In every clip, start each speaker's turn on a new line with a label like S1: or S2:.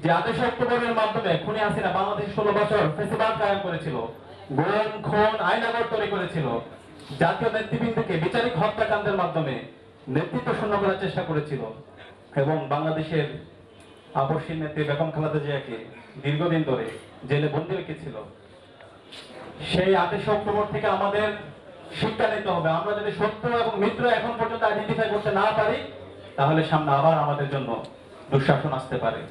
S1: যে 28 অক্টোবরের মাধ্যমে খুনি হাসিনা বাংলাদেশ 16 বছর ফেসিবাদ কায়েম করেছিল, গুম খুন আইনাগর তৈরি করেছিল, জাতীয় নেতৃবৃন্দকে বিচারিক হত্যাকাণ্ডের মাধ্যমে নেতৃত্ব শূন্য করার চেষ্টা করেছিল এবং বাংলাদেশের আপসহীন নেত্রী বেগম খালেদা জিয়াকে দীর্ঘদিন ধরে জেলে বন্দী রেখেছিল। সেই 28 অক্টোবর থেকে আমাদের শিক্ষা নিতে হবে। আমরা যদি সত্য এবং মিথ্যা এখন পর্যন্ত আইডেন্টিফাই করতে না পারি, তাহলে সামনে আবার আমাদের জন্য দুঃশাসন আসতে পারে।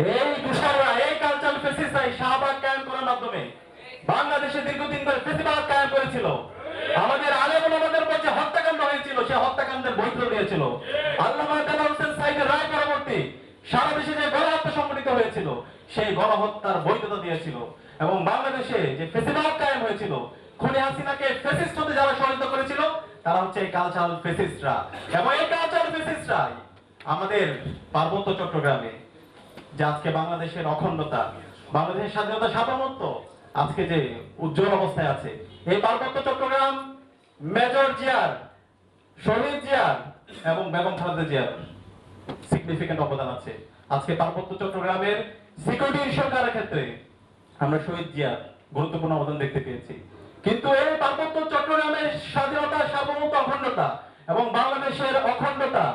S1: এই দুঃশাসনরা, এই কালচারাল ফেসিস্টরা শাহবাগ কায়েম করার মাধ্যমে বাংলাদেশে দীর্ঘদিন ধরে ফেসিবাদ কায়েম করেছিল। আমাদের আলেম ওলামাদের উপর যে হত্যাকাণ্ড হয়েছিল, সেই হত্যাকাণ্ডের বৈধতা দিয়েছিল। আল্লামা দেলোয়ার হোসেন সাঈদের রায় পরবর্তী সারা দেশে যে গণহত্যা সংঘটিত হয়েছিল, সেই গণহত্যার বৈধতা দিয়েছিল। এবং বাংলাদেশে যে ফেসিবাদ কায়েম হয়েছিল, খুনি হাসিনাকে ফেসিস্ট হতে যারা সহযোগিতা করেছিল, তারা হচ্ছে এই কালচারাল ফেসিস্টরা। এবং এই কালচারাল ফেসিস্টরাই আমাদের পার্বত্য চট্টগ্রামে যে আজকে বাংলাদেশের অখণ্ডতা, বাংলাদেশের স্বাধীনতা সার্বভৌমত্ব আজকে যে উজ্জ্বল অবস্থায় আছে, এই পার্বত্য চট্টগ্রাম মেজর জিয়ার, শহীদ জিয়ার এবং বেগম খালেদা জিয়ার সিগনিফিকেন্ট অবদান আছে। আজকে পার্বত্য চট্টগ্রামের সিকিউরিটি ইনশিওর করার ক্ষেত্রে আমরা শহীদ জিয়ার গুরুত্বপূর্ণ অবদান দেখতে পেয়েছি। কিন্তু এই পার্বত্য চট্টগ্রামের স্বাধীনতা সার্বভৌমত্ব অখণ্ডতা এবং বাংলাদেশের অখণ্ডতা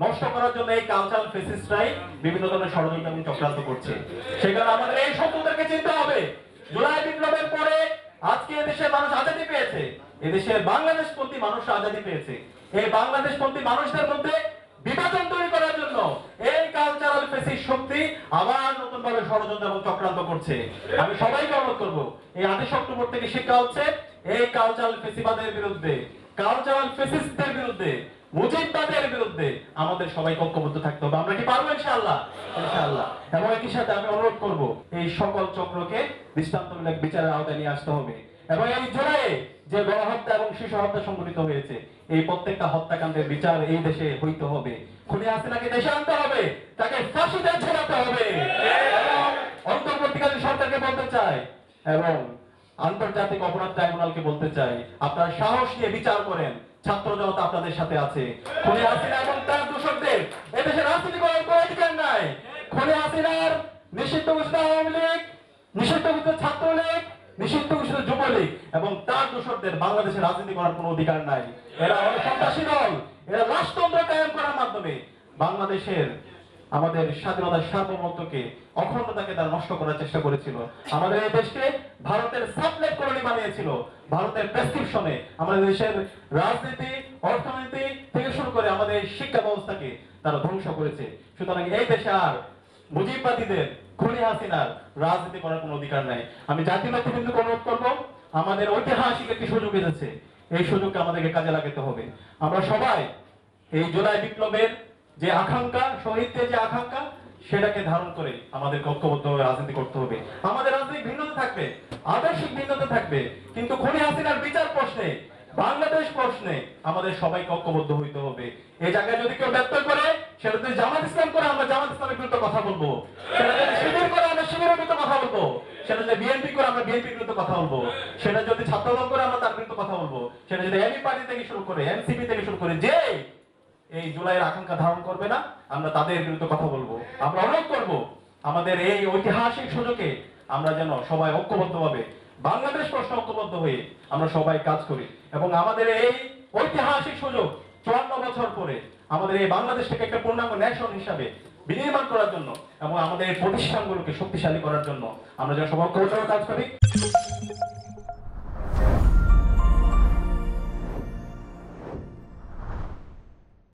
S1: নষ্ট করার জন্য এই কালচারাল ফেসিস্টরাই বিভিন্ন ধরনের ষড়যন্ত্র এবং চক্রান্ত করছে। সেখানে আমাদের এই শত্রুদেরকে চিনতে হবে। জুলাই বিপ্লবের পরে আজকে এদেশের মানুষ আজাদী পেয়েছে, এদেশের বাংলাদেশপন্থী মানুষ আজাদী পেয়েছে। এই বাংলাদেশপন্থী মানুষদের মধ্যে বিভাজন তৈরি করার জন্য এই কালচারাল ফেসিস্ট শক্তি আবার নতুন ভাবে ষড়যন্ত্র এবং চক্রান্ত করছে। আমি সবাইকে অনুরোধ করবো, এই 28 অক্টোবর থেকে শিক্ষা হচ্ছে এই কালচারাল ফেসিবাদের বিরুদ্ধে, কালচারাল ফেসিস্টদের বিরুদ্ধে, মুজিববাদের বিরুদ্ধে আমাদের সবাইকে ঐক্যবদ্ধ থাকতে হবে। আমরা কি পারবো? ইনশাআল্লাহ, ইনশাআল্লাহ। এবং একই সাথে আমি অনুরোধ করব, এই সকল চক্রকে দৃষ্টান্তমূলক বিচারের আওতায় নিয়ে আসতে হবে। এবং এই জুলাইয়ে যে গণহত্যা এবং শিশু হত্যা সংঘটিত হয়েছে, এই প্রত্যেকটা হত্যাকাণ্ডের বিচার এই দেশে হইতে হবে। খুনি হাসিনাকে দেশে আনতে হবে, তাকে ফাঁসিতে ঝোলাতে হবে। এবং অন্তর্বর্তীকালীন সরকারকে বলতে চাই এবং আন্তর্জাতিক অপরাধ ট্রাইব্যুনালকে বলতে চাই, আপনারা সাহস নিয়ে বিচার করেন। ছাত্র জনতা আপনাদের সাথে আছে। খুনি হাসিনা এবং তার দূষকদের এদেশে রাজনীতি করার কোনো অধিকার নাই। খুনি হাসিনার নিষিদ্ধ ঘোষিত আওয়ামী লীগ, নিষিদ্ধ ঘোষিত ছাত্রলীগ, নিষিদ্ধ ঘোষিত যুবলীগ এবং তার দূষকদের বাংলাদেশে রাজনীতি করার কোনো অধিকার নাই। এরা হলো সন্ত্রাসী দল। এরা রাষ্ট্রতন্ত্র কায়েম করার মাধ্যমে বাংলাদেশের আমাদের স্বাধীনতার সার্বভৌমত্বকে, অখণ্ডতাকে তারা নষ্ট করার চেষ্টা করেছিল। আমাদের এই দেশকে ভারতের সাবলেট কলোনি বানিয়েছিল। ভারতের প্রেসক্রিপশনে আমাদের দেশের রাজনীতি, অর্থনীতি থেকে শুরু করে আমাদের শিক্ষা ব্যবস্থাকে তারা ধ্বংস করেছে। সুতরাং এই দেশে আর মুজিববাদীদের, খুনি হাসিনার রাজনীতি করার কোনো অধিকার নাই। আমি জাতীয় নেতৃবৃন্দকে অনুরোধ করবো, আমাদের ঐতিহাসিক একটি সুযোগ এসেছে, এই সুযোগকে আমাদেরকে কাজে লাগাতে হবে। আমরা সবাই এই জুলাই বিপ্লবের যে আকাঙ্ক্ষা, শহীদদের যে আকাঙ্ক্ষা, সেটাকে ধারণ করে আমাদের ঐক্যবদ্ধভাবে রাজনীতি করতে হবে। আমাদের রাজনৈতিক ভিন্নতা থাকবে, আদর্শিক ভিন্নতা থাকবে, কিন্তু খুনি হাসিনার বিচার প্রশ্নে, বাংলাদেশ প্রশ্নে আমাদের সবাইকে ঐক্যবদ্ধ হইতে হবে। এই জায়গায় যদি কেউ ব্যর্থ করে, সেটা যদি জামাত ইসলাম করে, আমরা জামাত ইসলামের বিরুদ্ধে কথা বলবো। সেটা যদি শিবির করে, আমরা শিবিরের বিরুদ্ধে কথা বলবো। সেটা যদি বিএনপি করে, আমরা বিএনপির বিরুদ্ধে কথা বলবো। সেটা যদি ছাত্রদল করে, আমরা তার বিরুদ্ধে কথা বলবো। সেটা যদি এবি পার্টি থেকে শুরু করে, এনসিপি থেকে শুরু করে, যে এই জুলাইয়ের আকাঙ্ক্ষা ধারণ করবে না, আমরা তাদের বিরুদ্ধে কথা বলবো। আমরা অনুরোধ করব, আমাদের এই ঐতিহাসিক সুযোগে আমরা যেন সবাই ঐক্যবদ্ধভাবে বাংলাদেশ প্রশ্ন ঐক্যবদ্ধ হয়ে আমরা সবাই কাজ করি। এবং আমাদের এই ঐতিহাসিক সুযোগ 54 বছর পরে আমাদের এই বাংলাদেশটাকে একটা পূর্ণাঙ্গ ন্যাশন হিসাবে বিনির্মাণ করার জন্য এবং আমাদের এই প্রতিষ্ঠানগুলোকে শক্তিশালী করার জন্য আমরা যেন সবাই ঐক্যবদ্ধভাবে কাজ করি।